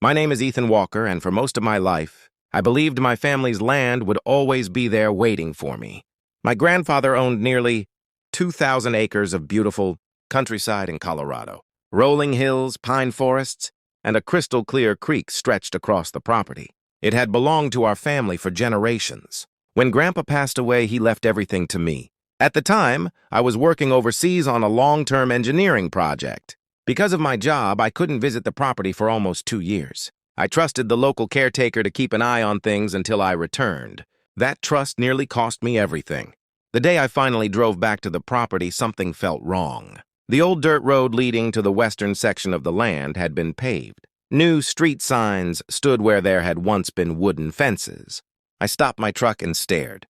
My name is Ethan Walker, and for most of my life, I believed my family's land would always be there waiting for me. My grandfather owned nearly 2,000 acres of beautiful countryside in Colorado. Rolling hills, pine forests, and a crystal-clear creek stretched across the property. It had belonged to our family for generations. When Grandpa passed away, he left everything to me. At the time, I was working overseas on a long-term engineering project. Because of my job, I couldn't visit the property for almost 2 years. I trusted the local caretaker to keep an eye on things until I returned. That trust nearly cost me everything. The day I finally drove back to the property, something felt wrong. The old dirt road leading to the western section of the land had been paved. New street signs stood where there had once been wooden fences. I stopped my truck and stared.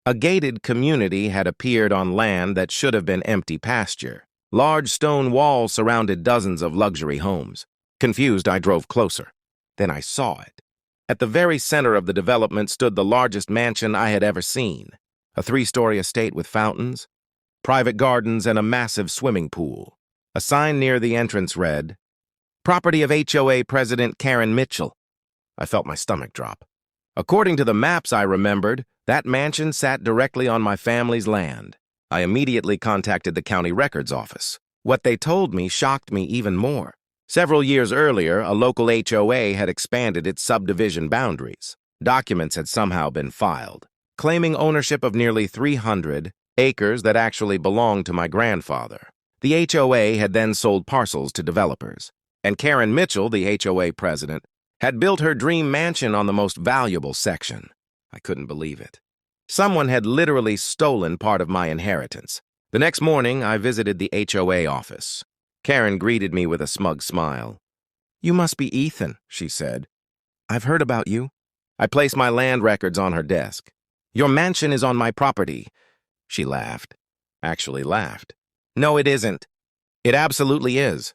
A gated community had appeared on land that should have been empty pasture. Large stone walls surrounded dozens of luxury homes. Confused, I drove closer. Then I saw it. At the very center of the development stood the largest mansion I had ever seen. A 3-story estate with fountains, private gardens, and a massive swimming pool. A sign near the entrance read, "Property of HOA President Karen Mitchell." I felt my stomach drop. According to the maps I remembered, that mansion sat directly on my family's land. I immediately contacted the county records office. What they told me shocked me even more. Several years earlier, a local HOA had expanded its subdivision boundaries. Documents had somehow been filed, claiming ownership of nearly 300 acres that actually belonged to my grandfather. The HOA had then sold parcels to developers, and Karen Mitchell, the HOA president, had built her dream mansion on the most valuable section. I couldn't believe it. Someone had literally stolen part of my inheritance. The next morning, I visited the HOA office. Karen greeted me with a smug smile. "You must be Ethan," she said. "I've heard about you." I placed my land records on her desk. "Your mansion is on my property." She laughed. Actually laughed. "No, it isn't." "It absolutely is.